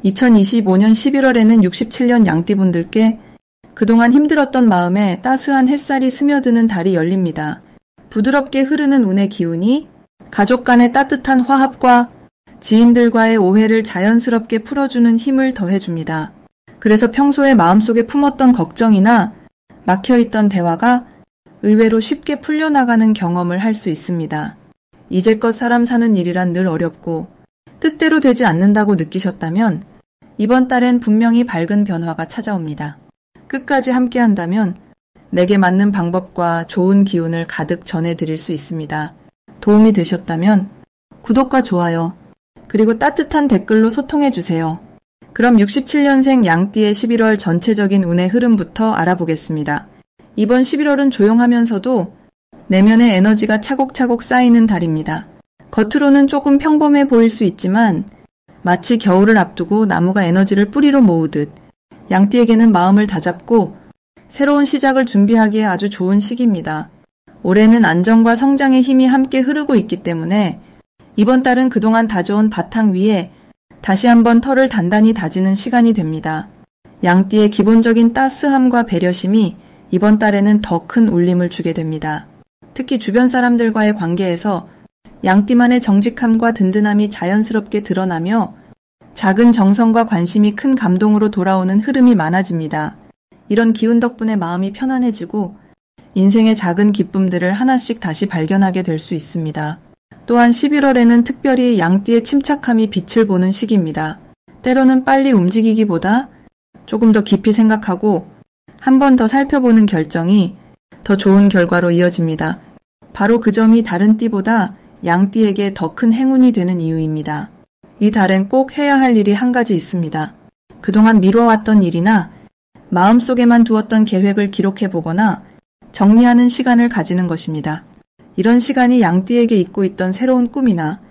2025년 11월에는 67년 양띠분들께 그동안 힘들었던 마음에 따스한 햇살이 스며드는 달이 열립니다. 부드럽게 흐르는 운의 기운이 가족 간의 따뜻한 화합과 지인들과의 오해를 자연스럽게 풀어주는 힘을 더해줍니다. 그래서 평소에 마음속에 품었던 걱정이나 막혀있던 대화가 의외로 쉽게 풀려나가는 경험을 할 수 있습니다. 이제껏 사람 사는 일이란 늘 어렵고 뜻대로 되지 않는다고 느끼셨다면 이번 달엔 분명히 밝은 변화가 찾아옵니다. 끝까지 함께한다면 내게 맞는 방법과 좋은 기운을 가득 전해드릴 수 있습니다. 도움이 되셨다면 구독과 좋아요, 그리고 따뜻한 댓글로 소통해주세요. 그럼 67년생 양띠의 11월 전체적인 운의 흐름부터 알아보겠습니다. 이번 11월은 조용하면서도 내면의 에너지가 차곡차곡 쌓이는 달입니다. 겉으로는 조금 평범해 보일 수 있지만 마치 겨울을 앞두고 나무가 에너지를 뿌리로 모으듯 양띠에게는 마음을 다잡고 새로운 시작을 준비하기에 아주 좋은 시기입니다. 올해는 안정과 성장의 힘이 함께 흐르고 있기 때문에 이번 달은 그동안 다져온 바탕 위에 다시 한번 털을 단단히 다지는 시간이 됩니다. 양띠의 기본적인 따스함과 배려심이 이번 달에는 더 큰 울림을 주게 됩니다. 특히 주변 사람들과의 관계에서 양띠만의 정직함과 든든함이 자연스럽게 드러나며 작은 정성과 관심이 큰 감동으로 돌아오는 흐름이 많아집니다. 이런 기운 덕분에 마음이 편안해지고 인생의 작은 기쁨들을 하나씩 다시 발견하게 될 수 있습니다. 또한 11월에는 특별히 양띠의 침착함이 빛을 보는 시기입니다. 때로는 빨리 움직이기보다 조금 더 깊이 생각하고 한 번 더 살펴보는 결정이 더 좋은 결과로 이어집니다. 바로 그 점이 다른 띠보다 양띠에게 더 큰 행운이 되는 이유입니다. 이 달엔 꼭 해야 할 일이 한 가지 있습니다. 그동안 미뤄왔던 일이나 마음속에만 두었던 계획을 기록해보거나 정리하는 시간을 가지는 것입니다. 이런 시간이 양띠에게 잊고 있던 새로운 꿈이나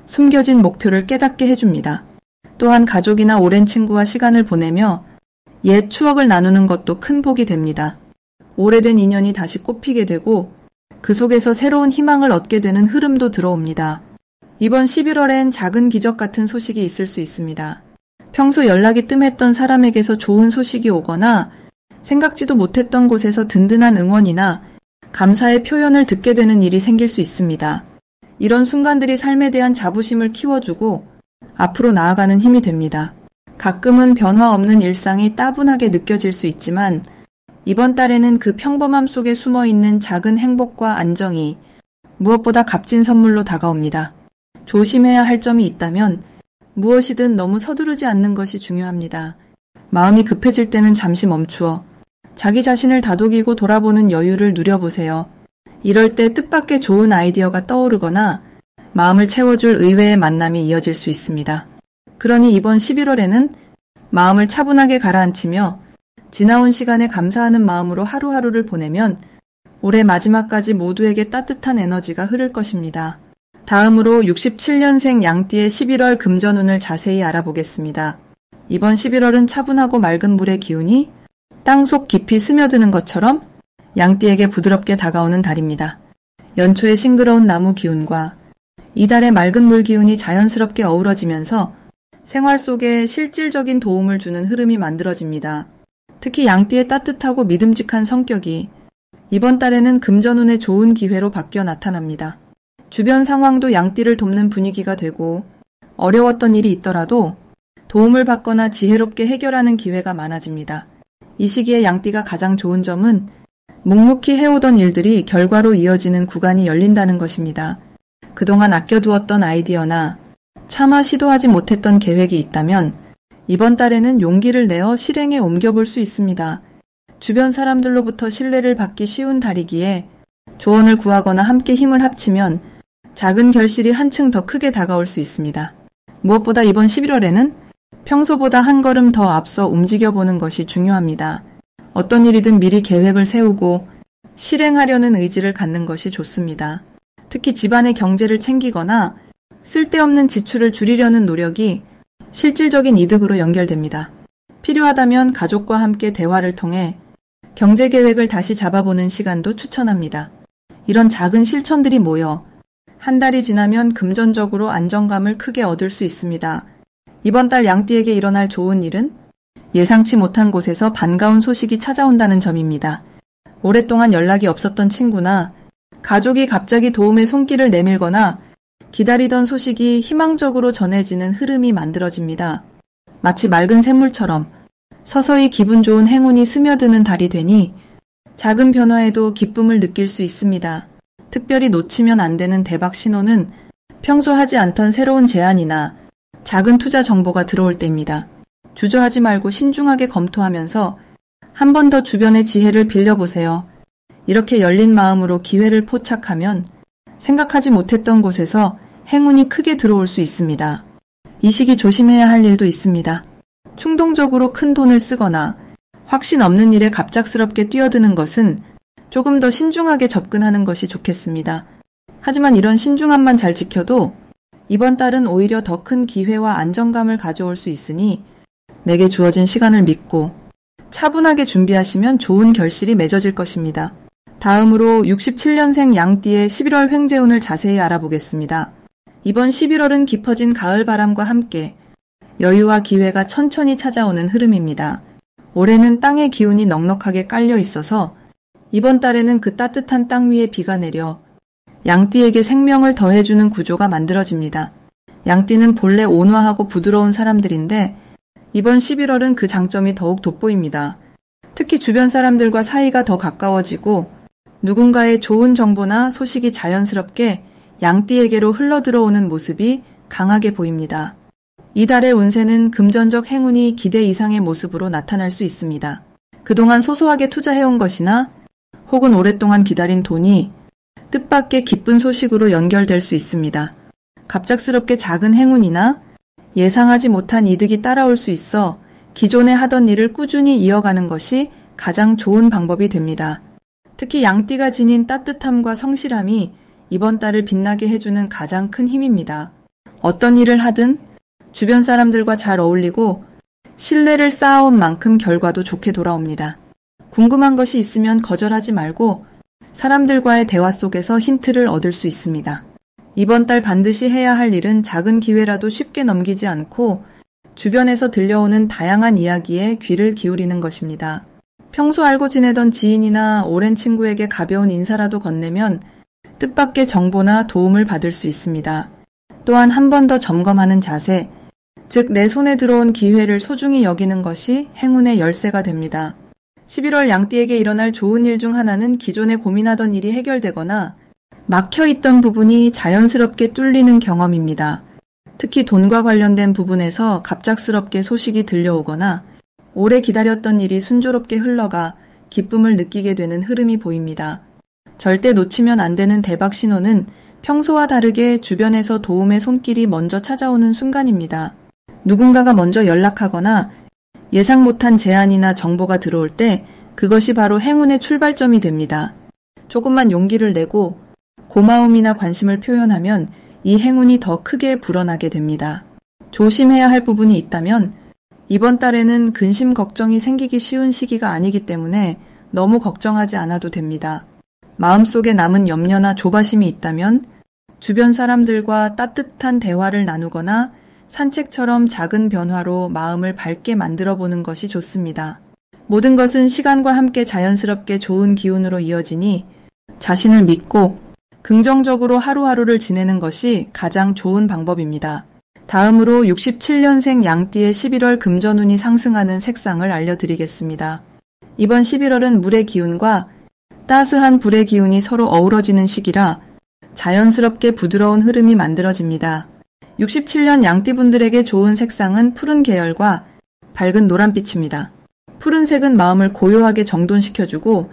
숨겨진 목표를 깨닫게 해줍니다. 또한 가족이나 오랜 친구와 시간을 보내며 옛 추억을 나누는 것도 큰 복이 됩니다. 오래된 인연이 다시 꽃피게 되고 그 속에서 새로운 희망을 얻게 되는 흐름도 들어옵니다. 이번 11월엔 작은 기적 같은 소식이 있을 수 있습니다. 평소 연락이 뜸했던 사람에게서 좋은 소식이 오거나 생각지도 못했던 곳에서 든든한 응원이나 감사의 표현을 듣게 되는 일이 생길 수 있습니다. 이런 순간들이 삶에 대한 자부심을 키워주고 앞으로 나아가는 힘이 됩니다. 가끔은 변화 없는 일상이 따분하게 느껴질 수 있지만 이번 달에는 그 평범함 속에 숨어있는 작은 행복과 안정이 무엇보다 값진 선물로 다가옵니다. 조심해야 할 점이 있다면 무엇이든 너무 서두르지 않는 것이 중요합니다. 마음이 급해질 때는 잠시 멈추어 자기 자신을 다독이고 돌아보는 여유를 누려보세요. 이럴 때 뜻밖의 좋은 아이디어가 떠오르거나 마음을 채워줄 의외의 만남이 이어질 수 있습니다. 그러니 이번 11월에는 마음을 차분하게 가라앉히며 지나온 시간에 감사하는 마음으로 하루하루를 보내면 올해 마지막까지 모두에게 따뜻한 에너지가 흐를 것입니다. 다음으로 67년생 양띠의 11월 금전운을 자세히 알아보겠습니다. 이번 11월은 차분하고 맑은 물의 기운이 땅속 깊이 스며드는 것처럼 양띠에게 부드럽게 다가오는 달입니다. 연초의 싱그러운 나무 기운과 이달의 맑은 물 기운이 자연스럽게 어우러지면서 생활 속에 실질적인 도움을 주는 흐름이 만들어집니다. 특히 양띠의 따뜻하고 믿음직한 성격이 이번 달에는 금전운의 좋은 기회로 바뀌어 나타납니다. 주변 상황도 양띠를 돕는 분위기가 되고 어려웠던 일이 있더라도 도움을 받거나 지혜롭게 해결하는 기회가 많아집니다. 이 시기에 양띠가 가장 좋은 점은 묵묵히 해오던 일들이 결과로 이어지는 구간이 열린다는 것입니다. 그동안 아껴두었던 아이디어나 차마 시도하지 못했던 계획이 있다면 이번 달에는 용기를 내어 실행에 옮겨볼 수 있습니다. 주변 사람들로부터 신뢰를 받기 쉬운 달이기에 조언을 구하거나 함께 힘을 합치면 작은 결실이 한층 더 크게 다가올 수 있습니다. 무엇보다 이번 11월에는 평소보다 한 걸음 더 앞서 움직여보는 것이 중요합니다. 어떤 일이든 미리 계획을 세우고 실행하려는 의지를 갖는 것이 좋습니다. 특히 집안의 경제를 챙기거나 쓸데없는 지출을 줄이려는 노력이 실질적인 이득으로 연결됩니다. 필요하다면 가족과 함께 대화를 통해 경제 계획을 다시 잡아보는 시간도 추천합니다. 이런 작은 실천들이 모여 한 달이 지나면 금전적으로 안정감을 크게 얻을 수 있습니다. 이번 달 양띠에게 일어날 좋은 일은 예상치 못한 곳에서 반가운 소식이 찾아온다는 점입니다. 오랫동안 연락이 없었던 친구나 가족이 갑자기 도움의 손길을 내밀거나 기다리던 소식이 희망적으로 전해지는 흐름이 만들어집니다. 마치 맑은 샘물처럼 서서히 기분 좋은 행운이 스며드는 달이 되니 작은 변화에도 기쁨을 느낄 수 있습니다. 특별히 놓치면 안 되는 대박 신호는 평소 하지 않던 새로운 제안이나 작은 투자 정보가 들어올 때입니다. 주저하지 말고 신중하게 검토하면서 한 번 더 주변의 지혜를 빌려보세요. 이렇게 열린 마음으로 기회를 포착하면 생각하지 못했던 곳에서 행운이 크게 들어올 수 있습니다. 이 시기 조심해야 할 일도 있습니다. 충동적으로 큰 돈을 쓰거나 확신 없는 일에 갑작스럽게 뛰어드는 것은 조금 더 신중하게 접근하는 것이 좋겠습니다. 하지만 이런 신중함만 잘 지켜도 이번 달은 오히려 더 큰 기회와 안정감을 가져올 수 있으니 내게 주어진 시간을 믿고 차분하게 준비하시면 좋은 결실이 맺어질 것입니다. 다음으로 67년생 양띠의 11월 횡재운을 자세히 알아보겠습니다. 이번 11월은 깊어진 가을 바람과 함께 여유와 기회가 천천히 찾아오는 흐름입니다. 올해는 땅의 기운이 넉넉하게 깔려 있어서 이번 달에는 그 따뜻한 땅 위에 비가 내려 양띠에게 생명을 더해주는 구조가 만들어집니다. 양띠는 본래 온화하고 부드러운 사람들인데 이번 11월은 그 장점이 더욱 돋보입니다. 특히 주변 사람들과 사이가 더 가까워지고 누군가의 좋은 정보나 소식이 자연스럽게 양띠에게로 흘러들어오는 모습이 강하게 보입니다. 이달의 운세는 금전적 행운이 기대 이상의 모습으로 나타날 수 있습니다. 그동안 소소하게 투자해온 것이나 혹은 오랫동안 기다린 돈이 뜻밖의 기쁜 소식으로 연결될 수 있습니다. 갑작스럽게 작은 행운이나 예상하지 못한 이득이 따라올 수 있어 기존에 하던 일을 꾸준히 이어가는 것이 가장 좋은 방법이 됩니다. 특히 양띠가 지닌 따뜻함과 성실함이 이번 달을 빛나게 해주는 가장 큰 힘입니다. 어떤 일을 하든 주변 사람들과 잘 어울리고 신뢰를 쌓아온 만큼 결과도 좋게 돌아옵니다. 궁금한 것이 있으면 거절하지 말고 사람들과의 대화 속에서 힌트를 얻을 수 있습니다. 이번 달 반드시 해야 할 일은 작은 기회라도 쉽게 넘기지 않고 주변에서 들려오는 다양한 이야기에 귀를 기울이는 것입니다. 평소 알고 지내던 지인이나 오랜 친구에게 가벼운 인사라도 건네면 뜻밖의 정보나 도움을 받을 수 있습니다. 또한 한 번 더 점검하는 자세, 즉 내 손에 들어온 기회를 소중히 여기는 것이 행운의 열쇠가 됩니다. 11월 양띠에게 일어날 좋은 일 중 하나는 기존에 고민하던 일이 해결되거나 막혀있던 부분이 자연스럽게 뚫리는 경험입니다. 특히 돈과 관련된 부분에서 갑작스럽게 소식이 들려오거나 오래 기다렸던 일이 순조롭게 흘러가 기쁨을 느끼게 되는 흐름이 보입니다. 절대 놓치면 안 되는 대박 신호는 평소와 다르게 주변에서 도움의 손길이 먼저 찾아오는 순간입니다. 누군가가 먼저 연락하거나 예상 못한 제안이나 정보가 들어올 때 그것이 바로 행운의 출발점이 됩니다. 조금만 용기를 내고 고마움이나 관심을 표현하면 이 행운이 더 크게 불어나게 됩니다. 조심해야 할 부분이 있다면 이번 달에는 근심 걱정이 생기기 쉬운 시기가 아니기 때문에 너무 걱정하지 않아도 됩니다. 마음속에 남은 염려나 조바심이 있다면 주변 사람들과 따뜻한 대화를 나누거나 산책처럼 작은 변화로 마음을 밝게 만들어 보는 것이 좋습니다. 모든 것은 시간과 함께 자연스럽게 좋은 기운으로 이어지니 자신을 믿고 긍정적으로 하루하루를 지내는 것이 가장 좋은 방법입니다. 다음으로 67년생 양띠의 11월 금전운이 상승하는 색상을 알려드리겠습니다. 이번 11월은 물의 기운과 따스한 불의 기운이 서로 어우러지는 시기라 자연스럽게 부드러운 흐름이 만들어집니다. 67년 양띠분들에게 좋은 색상은 푸른 계열과 밝은 노란빛입니다. 푸른색은 마음을 고요하게 정돈시켜주고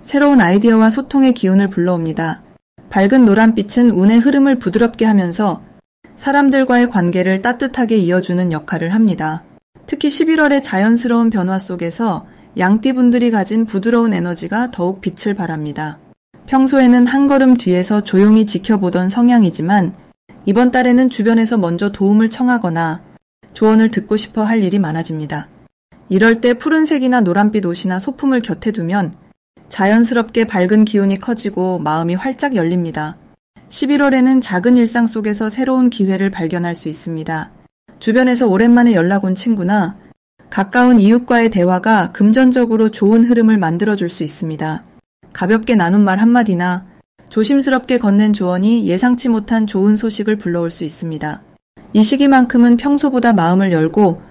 새로운 아이디어와 소통의 기운을 불러옵니다. 밝은 노란빛은 운의 흐름을 부드럽게 하면서 사람들과의 관계를 따뜻하게 이어주는 역할을 합니다. 특히 11월의 자연스러운 변화 속에서 양띠분들이 가진 부드러운 에너지가 더욱 빛을 발합니다. 평소에는 한 걸음 뒤에서 조용히 지켜보던 성향이지만 이번 달에는 주변에서 먼저 도움을 청하거나 조언을 듣고 싶어 할 일이 많아집니다. 이럴 때 푸른색이나 노란빛 옷이나 소품을 곁에 두면 자연스럽게 밝은 기운이 커지고 마음이 활짝 열립니다. 11월에는 작은 일상 속에서 새로운 기회를 발견할 수 있습니다. 주변에서 오랜만에 연락 온 친구나 가까운 이웃과의 대화가 금전적으로 좋은 흐름을 만들어줄 수 있습니다. 가볍게 나눈 말 한마디나 조심스럽게 건넨 조언이 예상치 못한 좋은 소식을 불러올 수 있습니다. 이 시기만큼은 평소보다 마음을 열고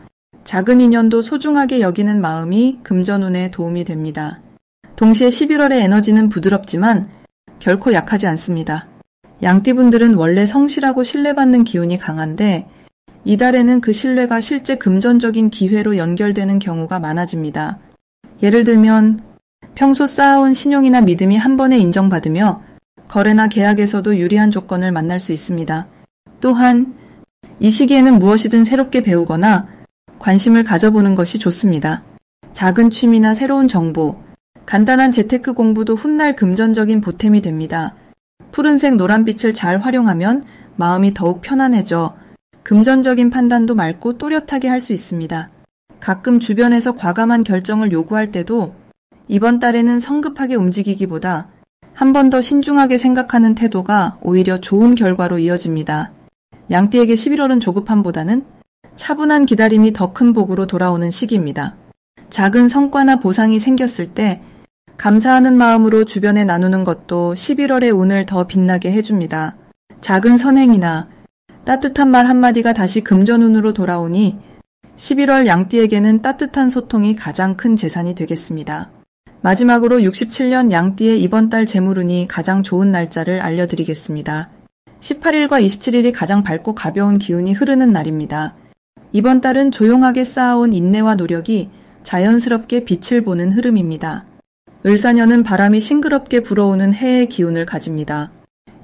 작은 인연도 소중하게 여기는 마음이 금전운에 도움이 됩니다. 동시에 11월의 에너지는 부드럽지만 결코 약하지 않습니다. 양띠분들은 원래 성실하고 신뢰받는 기운이 강한데 이달에는 그 신뢰가 실제 금전적인 기회로 연결되는 경우가 많아집니다. 예를 들면 평소 쌓아온 신용이나 믿음이 한 번에 인정받으며 거래나 계약에서도 유리한 조건을 만날 수 있습니다. 또한 이 시기에는 무엇이든 새롭게 배우거나 관심을 가져보는 것이 좋습니다. 작은 취미나 새로운 정보, 간단한 재테크 공부도 훗날 금전적인 보탬이 됩니다. 푸른색 노란빛을 잘 활용하면 마음이 더욱 편안해져 금전적인 판단도 맑고 또렷하게 할 수 있습니다. 가끔 주변에서 과감한 결정을 요구할 때도 이번 달에는 성급하게 움직이기보다 한 번 더 신중하게 생각하는 태도가 오히려 좋은 결과로 이어집니다. 양띠에게 11월은 조급함보다는 차분한 기다림이 더 큰 복으로 돌아오는 시기입니다. 작은 성과나 보상이 생겼을 때 감사하는 마음으로 주변에 나누는 것도 11월의 운을 더 빛나게 해줍니다. 작은 선행이나 따뜻한 말 한마디가 다시 금전운으로 돌아오니 11월 양띠에게는 따뜻한 소통이 가장 큰 재산이 되겠습니다. 마지막으로 67년 양띠의 이번 달 재물운이 가장 좋은 날짜를 알려드리겠습니다. 18일과 27일이 가장 밝고 가벼운 기운이 흐르는 날입니다. 이번 달은 조용하게 쌓아온 인내와 노력이 자연스럽게 빛을 보는 흐름입니다. 을사년은 바람이 싱그럽게 불어오는 해의 기운을 가집니다.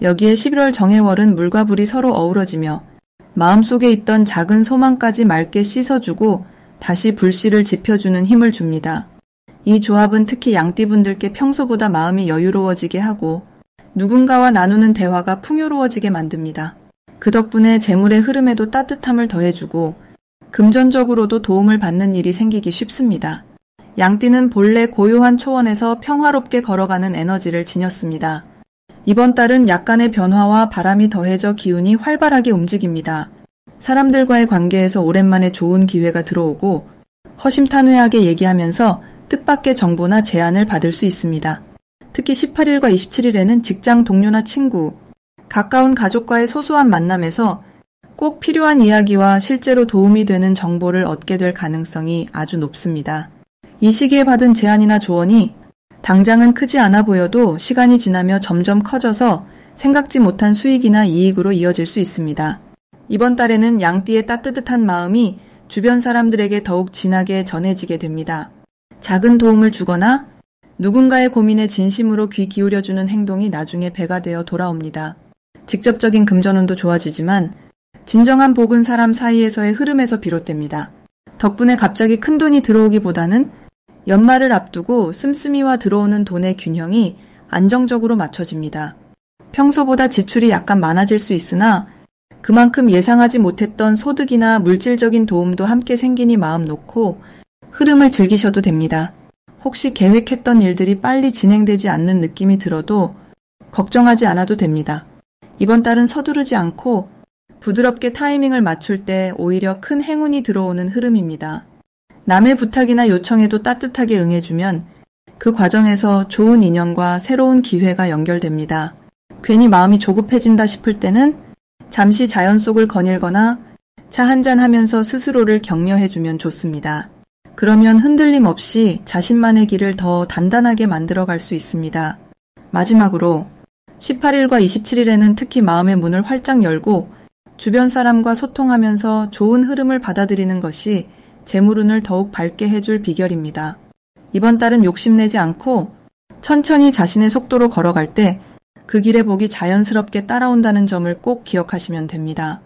여기에 11월 정해월은 물과 불이 서로 어우러지며 마음속에 있던 작은 소망까지 맑게 씻어주고 다시 불씨를 지펴주는 힘을 줍니다. 이 조합은 특히 양띠분들께 평소보다 마음이 여유로워지게 하고 누군가와 나누는 대화가 풍요로워지게 만듭니다. 그 덕분에 재물의 흐름에도 따뜻함을 더해주고 금전적으로도 도움을 받는 일이 생기기 쉽습니다. 양띠는 본래 고요한 초원에서 평화롭게 걸어가는 에너지를 지녔습니다. 이번 달은 약간의 변화와 바람이 더해져 기운이 활발하게 움직입니다. 사람들과의 관계에서 오랜만에 좋은 기회가 들어오고 허심탄회하게 얘기하면서 뜻밖의 정보나 제안을 받을 수 있습니다. 특히 18일과 27일에는 직장 동료나 친구, 가까운 가족과의 소소한 만남에서 꼭 필요한 이야기와 실제로 도움이 되는 정보를 얻게 될 가능성이 아주 높습니다. 이 시기에 받은 제안이나 조언이 당장은 크지 않아 보여도 시간이 지나며 점점 커져서 생각지 못한 수익이나 이익으로 이어질 수 있습니다. 이번 달에는 양띠의 따뜻한 마음이 주변 사람들에게 더욱 진하게 전해지게 됩니다. 작은 도움을 주거나 누군가의 고민에 진심으로 귀 기울여주는 행동이 나중에 배가 되어 돌아옵니다. 직접적인 금전운도 좋아지지만 진정한 복은 사람 사이에서의 흐름에서 비롯됩니다. 덕분에 갑자기 큰 돈이 들어오기보다는 연말을 앞두고 씀씀이와 들어오는 돈의 균형이 안정적으로 맞춰집니다. 평소보다 지출이 약간 많아질 수 있으나 그만큼 예상하지 못했던 소득이나 물질적인 도움도 함께 생기니 마음 놓고 흐름을 즐기셔도 됩니다. 혹시 계획했던 일들이 빨리 진행되지 않는 느낌이 들어도 걱정하지 않아도 됩니다. 이번 달은 서두르지 않고 부드럽게 타이밍을 맞출 때 오히려 큰 행운이 들어오는 흐름입니다. 남의 부탁이나 요청에도 따뜻하게 응해주면 그 과정에서 좋은 인연과 새로운 기회가 연결됩니다. 괜히 마음이 조급해진다 싶을 때는 잠시 자연 속을 거닐거나 차 한잔 하면서 스스로를 격려해주면 좋습니다. 그러면 흔들림 없이 자신만의 길을 더 단단하게 만들어갈 수 있습니다. 마지막으로 18일과 27일에는 특히 마음의 문을 활짝 열고 주변 사람과 소통하면서 좋은 흐름을 받아들이는 것이 재물운을 더욱 밝게 해줄 비결입니다. 이번 달은 욕심내지 않고 천천히 자신의 속도로 걸어갈 때 그 길의 복이 자연스럽게 따라온다는 점을 꼭 기억하시면 됩니다.